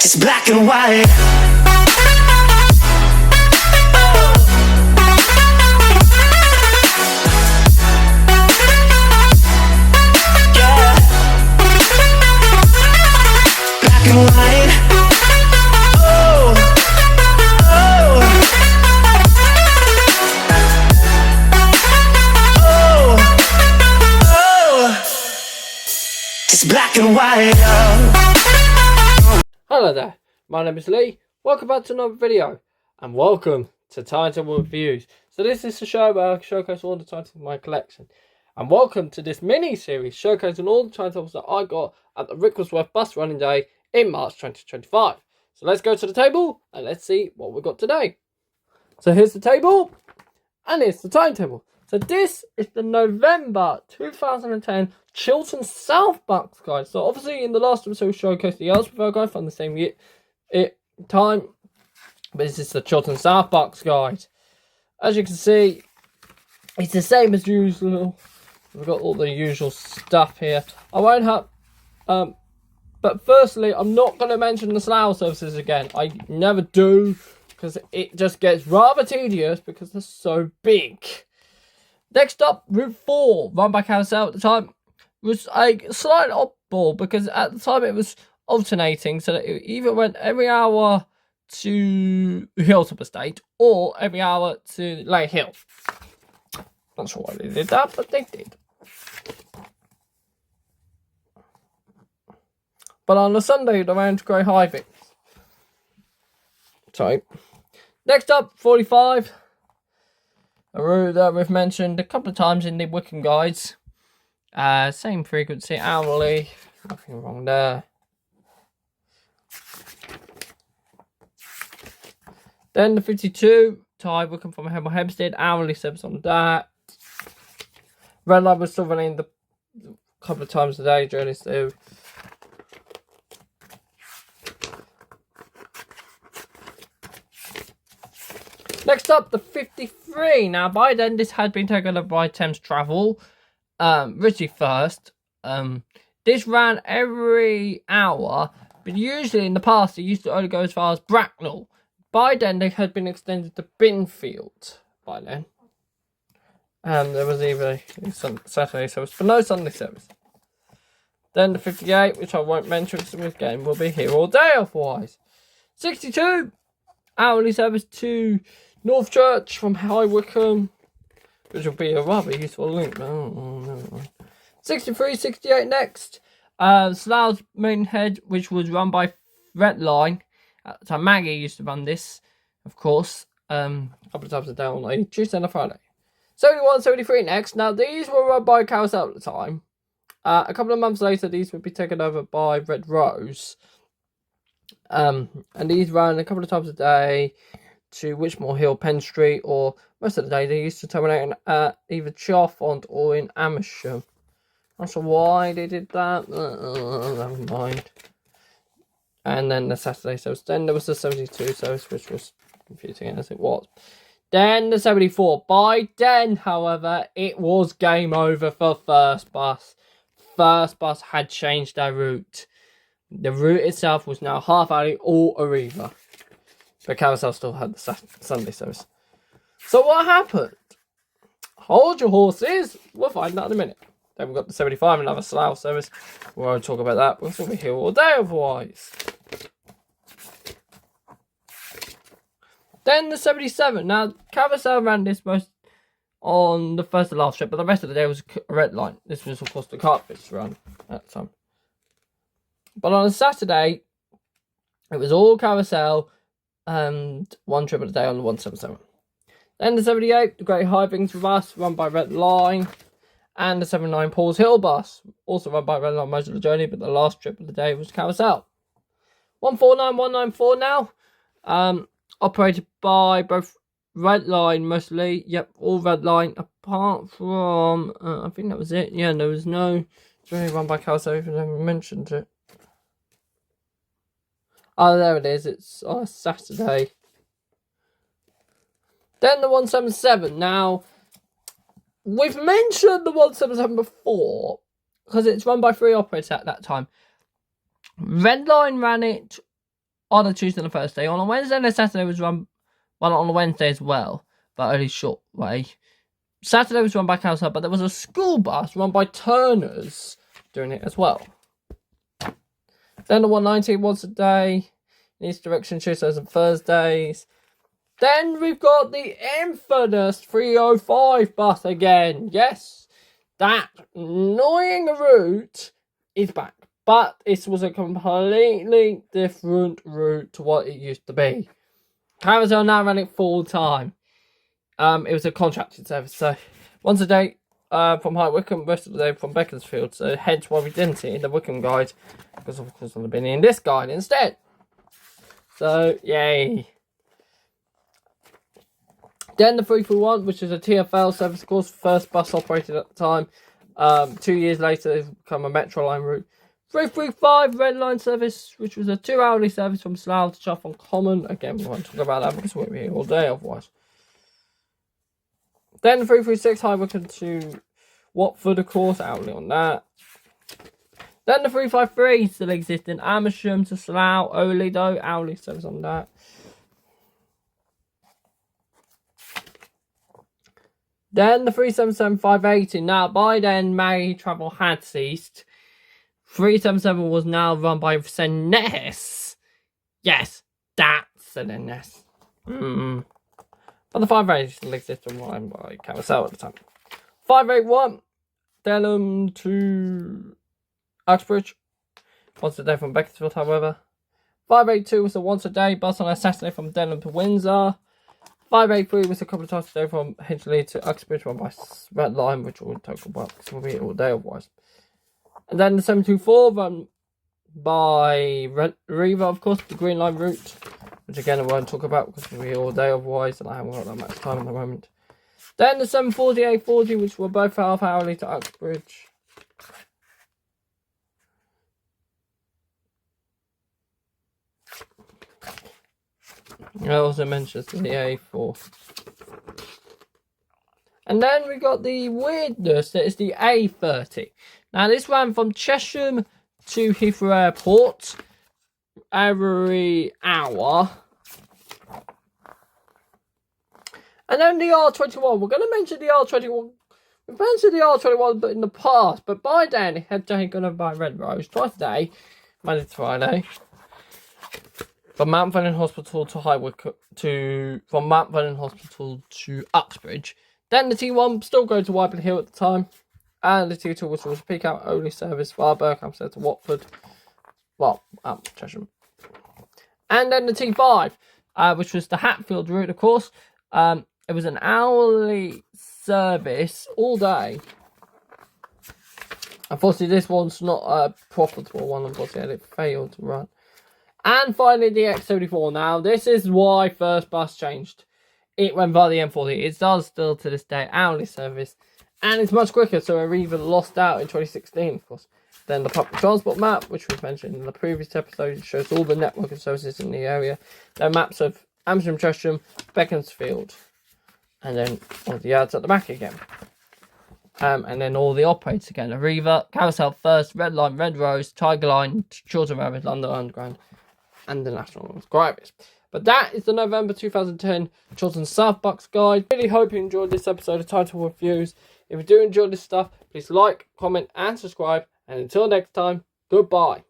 It's black and white. Yeah. Black and white. Oh. Oh. Oh. Oh. It's black and white. Hello there, my name is Lee, welcome back to another video, and welcome to Timetable Reviews. So this is the show where I showcase all the titles in my collection, and welcome to this mini-series showcasing all the titles that I got at the Ricklesworth bus running day in March 2025. So let's go to the table, and let's see what we got today. So here's the table, and here's the timetable. So this is the November 2010 Chilterns South Bucks guide. So obviously in the last episode we showcased the Ellsworth guide from the same year time. But this is the Chilterns South Bucks guide. As you can see, it's the same as usual. We've got all the usual stuff here. I won't have but firstly I'm not going to mention the slough services again. I never do, because it just gets rather tedious because they're so big. Next up, Route 4, run by Carousel at the time, was a slight oddball because at the time it was alternating, so that it either went every hour to Hilltop Estate or every hour to Lay Hill. Not sure why they did that, but they did. But on the Sunday, they ran to Grey Hivings. So, next up, 45. A route that we've mentioned a couple of times in the Wickham guides. Same frequency, hourly. Nothing wrong there. Then the 52, Ty Wickham from Hemel Hempstead, hourly service on that. Red Line was still running a couple of times a day during this too. Next up, the 53. Now, by then, this had been taken over by Thames Travel. Richie first. This ran every hour, but usually in the past, it used to only go as far as Bracknell. By then, they had been extended to Binfield. By then. And there was even a Saturday service, but no Sunday service. Then the 58, which I won't mention because this game will be here all day otherwise. 62. Hourly service to North Church from High Wycombe, which will be a rather useful link. No. 63, 68 next. Slough's Maidenhead, which was run by Red Line. At the time, Maggie used to run this, of course, a couple of times a day on a Tuesday and a Friday. 71, 73 next. Now, these were run by Carousel at the time. A couple of months later, these would be taken over by Red Rose. And these ran a couple of times a day to Wichmore Hill, Penn Street, or most of the day they used to terminate at either Chalfont or in Amersham. Not sure why they did that. Never mind. And then the Saturday service. Then there was the 72 service, which was confusing as it was. Then the 74. By then, however, it was game over for First Bus. First Bus had changed their route. The route itself was now half hourly or Arriva. But Carousel still had the Sunday service. So what happened? Hold your horses. We'll find out in a minute. Then we've got the 75, another Slough service. We won't talk about that. We'll be here all day otherwise. Then the 77. Now, Carousel ran this most on the first and last trip, but the rest of the day was a Red Line. This was, of course, the Cartfish run at the time. But on a Saturday, it was all Carousel and one trip a day on the 177. Then the 78, the Great Hivings bus, run by Red Line. And the 79 Paul's Hill bus, also run by Red Line most of the journey, but the last trip of the day was Carousel. 149, 194 now. Operated by both Red Line mostly. Yep, all Red Line, apart from, I think that was it. Yeah, there was no journey run by Carousel, even though we mentioned it. Oh, there it is. It's on a Saturday. Then the 177. Now, we've mentioned the 177 before because it's run by 3 operators at that time. Red Line ran it on a Tuesday and a Thursday. On a Wednesday and a Saturday was run one on a Wednesday as well, but only short way. Saturday was run by Council, but there was a school bus run by Turners doing it as well. Then the 190 once a day in each direction, Tuesdays and Thursdays. Then we've got the infamous 305 bus again. Yes, that annoying route is back. But it was a completely different route to what it used to be. Carousel now running full time. It was a contracted service, so once a day from High Wycombe, rest of the day from Beaconsfield. So hence why we didn't see it in the Wycombe guide, because of course I'd have been in this guide instead. So yay. Then the 331, which is a TfL service, of course, first bus operated at the time. 2 years later, it's become a Metro Line route. 335 Red Line service, which was a 2-hourly service from Slough to Chaff on Common. Again, we won't talk about that because we'll be here all day otherwise. Then the 336 High Wycombe to Watford, of course, hourly on that. Then the 353 still exists in Amersham to Slough, only though, hourly service on that. Then the 377 580. Now, by then, May travel had ceased. 377 was now run by Senes. Yes, that's Senes. But the 580 still exists and run by Carousel at the time. 581, Denham to Uxbridge. Once a day from Beaconsfield, however. 582 was a once a day bus on a Saturday from Denham to Windsor. 583 was a couple of times a day from Hinchley to Uxbridge, run by Red Line, which we'll talk about because we'll be here all day otherwise. And then the 724 run by Riva, of course, the Green Line route, which again I won't talk about because we'll be here all day otherwise, and I haven't got that much time at the moment. Then the 740, 840, which were both half hourly to Uxbridge. I also mentioned the A4. And then we got the weirdness that is the A30. Now this ran from Chesham to Heathrow Airport every hour. And then the R21. We're going to mention the R21. We've mentioned the R21 but in the past, but by then it had taken over by Red Rose twice a day, Monday to Friday. From Mount Vernon Hospital to High Wycombe from Mount Vernon Hospital to Uxbridge. Then the T1 still going to Wyberley Hill at the time. And the T2, which was a peak hour only service via Buckinghamshire to Watford. Well, Chesham. And then the T5, which was the Hatfield route, of course. It was an hourly service all day. Unfortunately, this one's not a profitable one, unfortunately, it failed to run. And finally, the X74. Now, this is why first bus changed. It went via the M40. It does still to this day hourly service. And it's much quicker, so it even lost out in 2016, of course. Then the public transport map, which we've mentioned in the previous episode, shows all the network of services in the area. There are maps of Amersham, Chesham, Beaconsfield. And then all the yards at the back again. And then all the operators again. Arriva, Carousel First, Red Line, Red Rose, Tiger Line, Chilterns Railways, London Underground, and the National Subscribers. But that is the November 2010 Chilterns South Bucks guide. Really hope you enjoyed this episode of Title Reviews. If you do enjoy this stuff, please like, comment, and subscribe. And until next time, goodbye.